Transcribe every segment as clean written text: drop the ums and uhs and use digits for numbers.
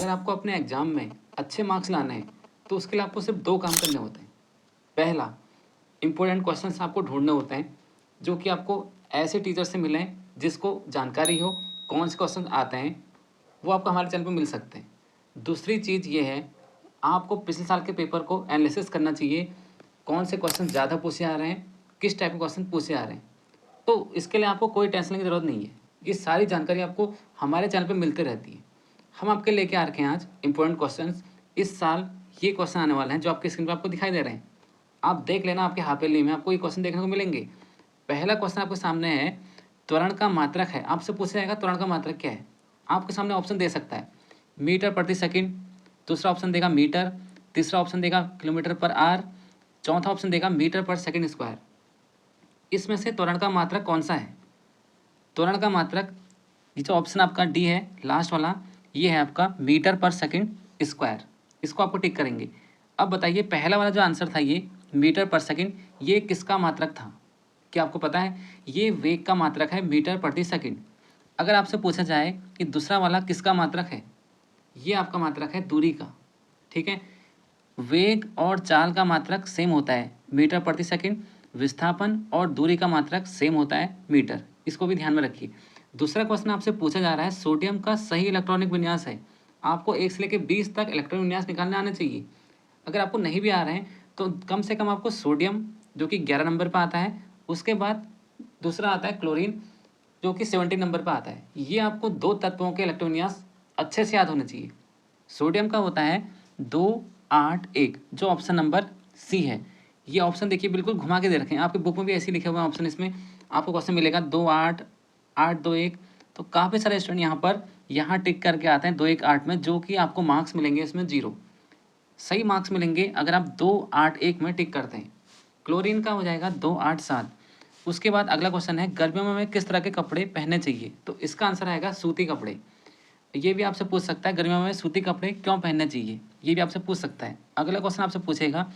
अगर आपको अपने एग्ज़ाम में अच्छे मार्क्स लाने हैं, तो उसके लिए आपको सिर्फ़ 2 काम करने होते हैं। पहला, इम्पोर्टेंट क्वेश्चंस आपको ढूँढने होते हैं, जो कि आपको ऐसे टीचर से मिलें जिसको जानकारी हो, कौन से क्वेश्चन आते हैं, वो आपको हमारे चैनल पे मिल सकते हैं। दूसरी चीज़ ये है, आपको पिछले साल के पेपर को एनालिसिस करना चाहिए, कौन से क्वेश्चन ज़्यादा पूछे आ रहे हैं, किस टाइप के क्वेश्चन पूछे आ रहे हैं। तो इसके लिए आपको कोई टेंशन की ज़रूरत नहीं है। ये सारी जानकारी आपको हमारे चैनल पे मिलती रहती है। हम आपके लेके आ रखे हैं आज इम्पोर्टेंट क्वेश्चंस। इस साल ये क्वेश्चन आने वाले हैं जो आपकी स्क्रीन पे आपको दिखाई दे रहे हैं। आप देख लेना, आपके हापेली में आपको ये क्वेश्चन देखने को मिलेंगे। पहला क्वेश्चन आपके सामने है, त्वरण का मात्रक है। आपसे पूछा जाएगा त्वरण का मात्रक क्या है। आपके सामने ऑप्शन दे सकता है मीटर प्रति सेकंड, दूसरा ऑप्शन देगा मीटर, तीसरा ऑप्शन देगा किलोमीटर पर आवर, चौथा ऑप्शन देगा मीटर पर सेकंड स्क्वायर। इसमें से त्वरण का मात्रक कौन सा है? त्वरण का मात्रक, ये जो ऑप्शन आपका डी है लास्ट वाला, ये है आपका मीटर पर सेकंड स्क्वायर। इसको आपको टिक करेंगे। अब बताइए, पहला वाला जो आंसर था ये मीटर पर सेकंड, ये किसका मात्रक था? क्या आपको पता है? ये वेग का मात्रक है, मीटर प्रति सेकंड। अगर आपसे पूछा जाए कि दूसरा वाला किसका मात्रक है, ये आपका मात्रक है दूरी का। ठीक है, वेग और चाल का मात्रक सेम होता है मीटर प्रति सेकंड, विस्थापन और दूरी का मात्रक सेम होता है मीटर। इसको भी ध्यान में रखिए। दूसरा क्वेश्चन आपसे पूछा जा रहा है, सोडियम का सही इलेक्ट्रॉनिक विन्यास है। आपको 1 से लेकर 20 तक इलेक्ट्रॉनिक विन्यास निकालने आने चाहिए। अगर आपको नहीं भी आ रहे हैं तो कम से कम आपको सोडियम, जो कि 11 नंबर पर आता है, उसके बाद दूसरा आता है क्लोरीन, जो कि 17 नंबर पर आता है। ये आपको 2 तत्वों के इलेक्ट्रॉनिक विन्यास अच्छे से याद होने चाहिए। सोडियम का होता है 281, जो ऑप्शन नंबर सी है। ये ऑप्शन देखिए बिल्कुल घुमा के दे रखे हैं, आपके बुक में भी ऐसे ही लिखे हुए हैं ऑप्शन। इसमें आपको क्वेश्चन मिलेगा 28821। तो काफ़ी सारे स्टूडेंट यहाँ टिक करके आते हैं 218 में, जो कि आपको मार्क्स मिलेंगे इसमें 0। सही मार्क्स मिलेंगे अगर आप 281 में टिक करते हैं। क्लोरीन का हो जाएगा 287। उसके बाद अगला क्वेश्चन है, गर्मियों में हमें किस तरह के कपड़े पहनने चाहिए? तो इसका आंसर आएगा सूती कपड़े। ये भी आपसे पूछ सकता है, गर्मियों में सूती कपड़े क्यों पहनने चाहिए, ये भी आपसे पूछ सकता है। अगला क्वेश्चन आपसे पूछेगा,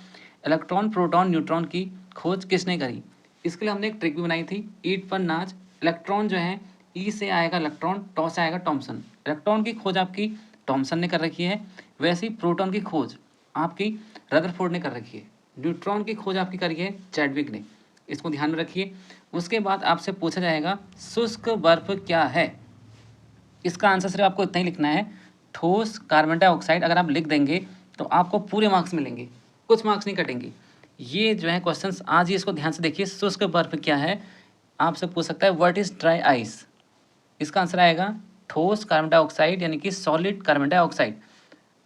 इलेक्ट्रॉन प्रोटॉन न्यूट्रॉन की खोज किसने करी? इसके लिए हमने एक ट्रिक भी बनाई थी, ईट पर नाच। इलेक्ट्रॉन जो है, ई से आएगा इलेक्ट्रॉन, टॉ से आएगा टॉमसन। इलेक्ट्रॉन की खोज आपकी टॉमसन ने कर रखी है, वैसे ही प्रोटॉन की खोज आपकी रदरफोर्ड ने कर रखी है। न्यूट्रॉन की खोज आपकी करी है चैडविक ने। इसको ध्यान में रखिए। उसके बाद आपसे पूछा जाएगा, शुष्क बर्फ क्या है? इसका आंसर सिर्फ आपको इतना ही लिखना है, ठोस कार्बन डाइऑक्साइड। अगर आप लिख देंगे तो आपको पूरे मार्क्स मिलेंगे, कुछ मार्क्स नहीं कटेंगे। ये जो है क्वेश्चंस आज ही इसको ध्यान से देखिए। शुष्क बर्फ क्या है? आपसे पूछ सकता है, व्हाट इज ड्राई आइस? इसका आंसर आएगा ठोस कार्बन डाइऑक्साइड, यानी कि सॉलिड कार्बन डाइऑक्साइड।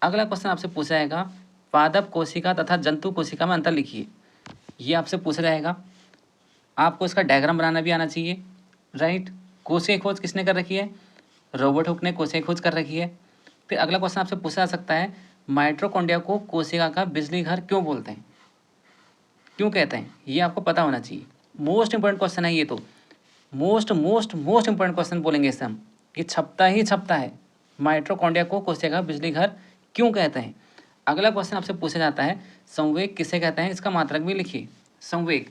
अगला क्वेश्चन आपसे पूछा जाएगा, पादप कोशिका तथा जंतु कोशिका में अंतर लिखिए। ये आपसे पूछा जाएगा। आपको इसका डायग्राम बनाना भी आना चाहिए, राइट। कोशिका खोज किसने कर रखी है? रॉबर्ट हुक ने कोशिका खोज कर रखी है। फिर अगला क्वेश्चन आपसे पूछा जा सकता है, माइटोकॉन्ड्रिया को कोशिका का बिजली घर क्यों बोलते हैं, क्यों कहते हैं? ये आपको पता होना चाहिए। मोस्ट इंपॉर्टेंट क्वेश्चन है ये तो, most most most important question बोलेंगे इसे हम। ये छपता ही छपता है, माइटोकॉन्ड्रिया को कोशिका का बिजली घर क्यों कहते हैं। अगला क्वेश्चन आपसे पूछा जाता है, संवेग किसे कहते हैं? इसका मात्रक भी लिखिए। संवेग,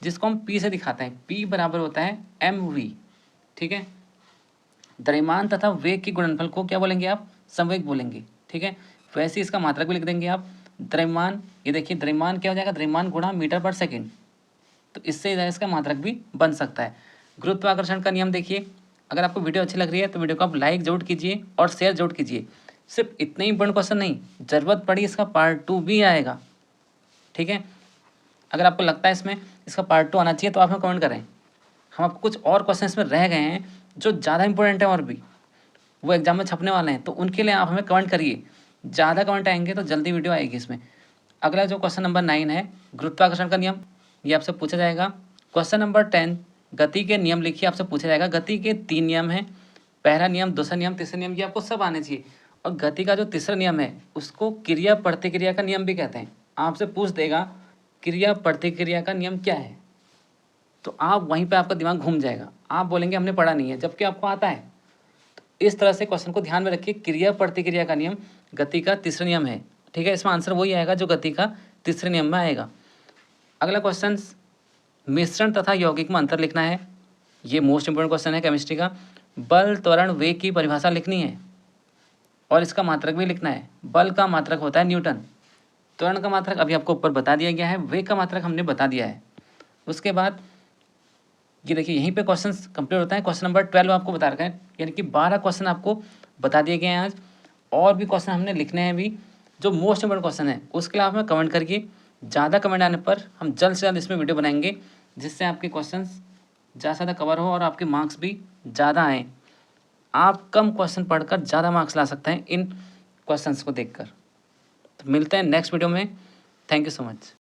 जिसको हम पी से दिखाते हैं, पी बराबर होता है mv। ठीक है, द्रव्यमान तथा वेग की गुणनफल को क्या बोलेंगे आप? संवेग बोलेंगे। ठीक है, वैसे इसका मात्रक भी लिख देंगे आप, द्रव्यमान। ये देखिए, द्रव्यमान क्या हो जाएगा? द्रव्यमान गुणा मीटर पर सेकंड। तो इससे इसका मात्रक भी बन सकता है। गुरुत्वाकर्षण का नियम देखिए। अगर आपको वीडियो अच्छी लग रही है तो वीडियो को आप लाइक जरूर कीजिए और शेयर जरूर कीजिए। सिर्फ इतने ही इंपॉर्टेंट क्वेश्चन नहीं, जरूरत पड़ी इसका पार्ट 2 भी आएगा। ठीक है, अगर आपको लगता है इसमें इसका पार्ट 2 आना चाहिए तो आप हमें कमेंट करें। हम आपको कुछ और क्वेश्चन इसमें रह गए हैं जो ज़्यादा इंपॉर्टेंट है और भी वो एग्जाम में छपने वाले हैं, तो उनके लिए आप हमें कमेंट करिए। ज़्यादा कमेंट आएंगे तो जल्दी वीडियो आएगी इसमें। अगला जो क्वेश्चन नंबर 9 है, गुरुत्वाकर्षण का नियम, ये आपसे पूछा जाएगा। क्वेश्चन नंबर 10, गति के नियम लिखिए। आपसे पूछा जाएगा, गति के 3 नियम हैं, पहला नियम, दूसरा नियम, तीसरा नियम। ये आपको सब आने चाहिए। और गति का जो तीसरा नियम है उसको क्रिया प्रतिक्रिया का नियम भी कहते हैं। आपसे पूछ देगा क्रिया प्रतिक्रिया का नियम क्या है, तो आप वहीं पे आपका दिमाग घूम जाएगा, आप बोलेंगे हमने पढ़ा नहीं है, जबकि आपको आता है। तो इस तरह से क्वेश्चन को ध्यान में रखिए, क्रिया प्रतिक्रिया का नियम गति का तीसरा नियम है। ठीक है, इसमें आंसर वही आएगा जो गति का तीसरे नियम में आएगा। अगला क्वेश्चन, मिश्रण तथा यौगिक में अंतर लिखना है। ये मोस्ट इंपोर्टेंट क्वेश्चन है केमिस्ट्री का। बल त्वरण वेग की परिभाषा लिखनी है। और इसका मात्रक भी लिखना है। बल का मात्रक होता है न्यूटन, त्वरण का मात्रक अभी आपको ऊपर बता दिया गया है, वेग का मात्रक हमने बता दिया है। उसके बाद ये देखिए यहीं पे क्वेश्चंस कंप्लीट होता है। क्वेश्चन नंबर 12 आपको बता रखा है, यानी कि 12 क्वेश्चन आपको बता दिए गए हैं आज। और भी क्वेश्चन हमने लिखने हैं भी, जो मोस्ट इंपोर्टेंट क्वेश्चन है उसके लिए आप हमें कमेंट करिए। ज़्यादा कमेंट आने पर हम जल्द से जल्द इसमें वीडियो बनाएंगे, जिससे आपके क्वेश्चन ज़्यादा से ज़्यादा कवर हो और आपके मार्क्स भी ज़्यादा आएँ। आप कम क्वेश्चन पढ़कर ज़्यादा मार्क्स ला सकते हैं इन क्वेश्चंस को देखकर। तो मिलते हैं नेक्स्ट वीडियो में। Thank you so much.